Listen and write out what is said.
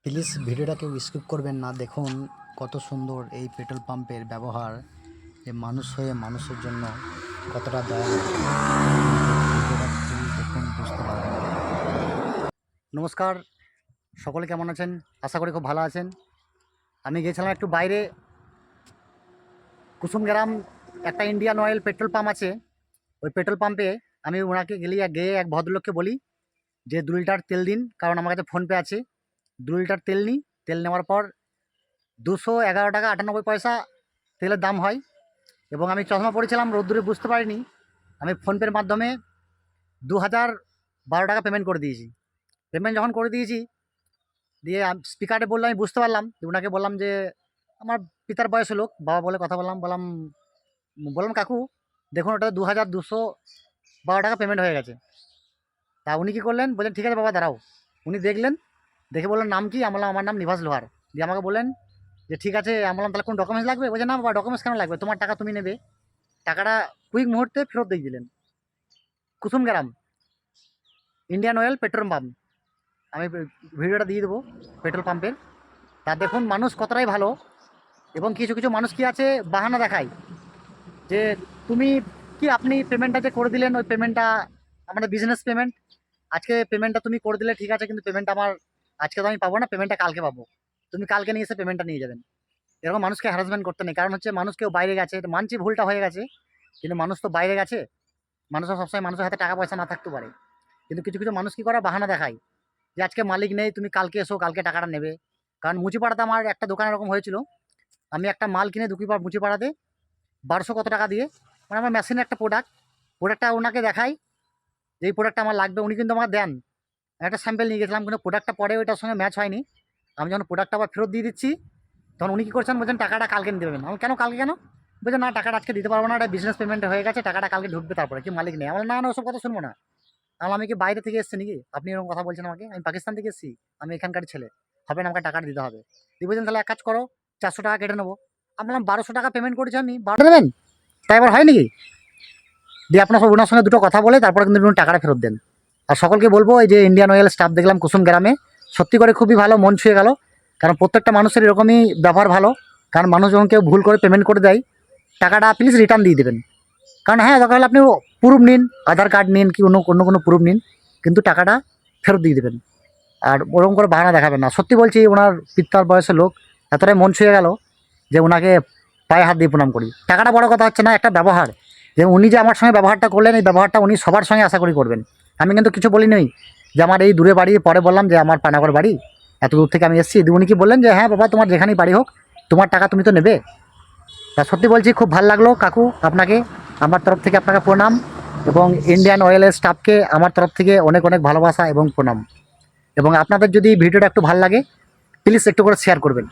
Please ভিডিওটা কেউ skip করবেন না। দেখুন কত সুন্দর এই পেট্রোল পাম্পের ব্যবহার, যে মানুষ হয়ে মানুষের জন্য কতটা দয়া। ভিডিওটা ফুল দেখুন, বুঝতে পারবেন। নমস্কার, সকলে কেমন আছেন? আশা করি খুব ভালো আছেন। আমি গিয়েছিলাম একটু বাইরে, কুসুমগ্রাম একটা ইন্ডিয়ান অয়েল পেট্রোল পাম্প আছে। ওই পেট্রোল পাম্পে আমি ওনাকে গিয়ে এক ভদ্রলোককে বলি যে 2 লিটার তেল দিন, কারণ আমার কাছে ফোনপে আছে। 2 লিটার তেল নিই। তেল নেওয়ার পর 211 টাকা 98 পয়সা তেলের দাম হয়। এবং আমি চশমা পরেছিলাম, রোদ্দুরে বুঝতে পারিনি। আমি ফোনপের মাধ্যমে 2012 টাকা পেমেন্ট করে দিয়েছি। পেমেন্ট যখন করে দিয়েছি, দিয়ে স্পিকারে বললো, আমি বুঝতে পারলাম। ওনাকে বললাম যে আমার পিতার বয়সী লোক, বাবা বলে কথা বললাম। বললাম কাকু দেখুন, ওটা 2212 টাকা পেমেন্ট হয়ে গেছে। তা উনি কী করলেন, বললেন ঠিক আছে বাবা দাঁড়াও। উনি দেখলেন, দেখে বললেন নাম কি? আমার নাম নিভাস লোহার। দিয়ে আমাকে বললেন যে ঠিক আছে। আমি বললাম তাহলে কোন ডকুমেন্টস লাগবে? বলছে না বাবা, ডকুমেন্টস কেন লাগবে, তোমার টাকা তুমি নেবে। টাকাটা কুইক মুহূর্তে ফেরত দিয়ে দিলেন। Kusumgram Indian oil petrol pump, আমি ভিডিওটা দিয়ে দেবো পেট্রোল পাম্পের। তা দেখুন মানুষ কতটাই ভালো। এবং কিছু কিছু মানুষ কি আছে, বাহানা দেখায় যে তুমি কি, আপনি পেমেন্টটা যে করে দিলেন, ওই পেমেন্টটা আমাদের বিজনেস পেমেন্ট, আজকে পেমেন্টটা তুমি করে দিলে ঠিক আছে, কিন্তু পেমেন্টটা আমার আজকে তো আমি পাবো না, পেমেন্টটা কালকে পাবো, তুমি কালকে নিয়ে এসে পেমেন্টটা নিয়ে যাবেন। এরকম মানুষকে হ্যারাসমেন্ট করতে নেই। কারণ হচ্ছে মানুষ কেউ বাইরে গেছে, মানছি ভুলটা হয়ে গেছে, কিন্তু মানুষ তো বাইরে গেছে। মানুষের সবসময় মানুষের হাতে টাকা পয়সা না থাকতে পারে। কিন্তু কিছু কিছু মানুষ কী করে, বাহানা দেখায় যে আজকে মালিক নেই, তুমি কালকে এসো, কালকে টাকাটা নেবে। কারণ মুচিপাড়াতে আমার একটা দোকান এরকম হয়েছিল। আমি একটা মাল কিনে মুচিপাড়াতে 1200 কত টাকা দিয়ে, মানে আমার মেশিনের একটা প্রোডাক্টটা ওনাকে দেখাই যে এই প্রোডাক্টটা আমার লাগবে। উনি কিন্তু আমাকে দেন, আমি একটা স্যাম্পেল নিয়ে গেছিলাম, কিন্তু প্রোডাক্টটা পরে ওইটার সঙ্গে ম্যাচ হয়নি। আমি যখন প্রোডাক্টটা আবার ফেরত দিয়ে দিচ্ছি, তখন উনি কী করছেন, বলছেন টাকাটা কালকে নিতে দেবেন। আমি কেন কালকে কেন? বলছেন না, টাকাটা আজকে দিতে পারবো না, এটা বিজনেস পেমেন্ট হয়ে গেছে, টাকাটা কালকে ঢুকবে, তারপরে কি মালিক নেই। আমার না না, ওসব কথা শুনবো না। আমি কি বাইরে থেকে এসেছি নাকি আপনি এরকম কথা বলছেন আমাকে? আমি পাকিস্তান থেকে এসেছি, আমি এখানকার ছেলে, হবে না, আমাকে টাকাটা দিতে হবে। দিয়ে বলছেন তাহলে এক কাজ করো, 400 টাকা কেটে নেবো। আমি বললাম 1200 টাকা পেমেন্ট করেছি আমি, 12 দেবেন? তাই এবার হয় নাকি? দিয়ে আপনার ওনার সঙ্গে দুটো কথা বলে তারপরে কিন্তু উনি টাকাটা ফেরত দেন। আর সকলকে বলবো, এই যে ইন্ডিয়ান অয়েল স্টাফ দেখলাম কুসুম গ্রামে, সত্যি করে খুবই ভালো, মন ছুঁয়ে গেল। কারণ প্রত্যেকটা মানুষের এরকমই ব্যবহার ভালো। কারণ মানুষ যখন কেউ ভুল করে পেমেন্ট করে দেয়, টাকাটা প্লিজ রিটার্ন দিয়ে দেবেন। কারণ হ্যাঁ, দরকার হলে আপনি প্রুফ নিন, আধার কার্ড নিন, কি অন্য কোনো প্রুফ নিন, কিন্তু টাকাটা ফেরত দিয়ে দেবেন। আর ওরকম করে বাহানা দেখাবেন না। সত্যি বলছি, ওনার পিতার বয়সের লোক, এতটাই মন ছুঁয়ে গেল যে ওনাকে পায়ে হাত দিয়ে প্রণাম করি। টাকাটা বড় কথা হচ্ছে না, একটা ব্যবহার, যে উনি যে আমার সঙ্গে ব্যবহারটা করলেন, এই ব্যবহারটা উনি সবার সঙ্গে আশা করি করবেন। আমি কিন্তু কিছু বলিনি যে আমার এই দূরে বাড়ি, পরে বললাম যে আমার পানাগড় বাড়ি, এত দূর থেকে আমি এসেছি। উনি কি বললেন যে হ্যাঁ বাবা, তোমার যেখানেই বাড়ি হোক, তোমার টাকা তুমি তো নেবে। তা সত্যি বলছি, খুব ভালো লাগলো কাকু, আপনাকে আমার তরফ থেকে আপনাকে প্রণাম। এবং ইন্ডিয়ান অয়েলের স্টাফকে আমার তরফ থেকে অনেক অনেক ভালোবাসা এবং প্রণাম। এবং আপনাদের যদি ভিডিওটা একটু ভালো লাগে, প্লিজ একটু করে শেয়ার করবেন।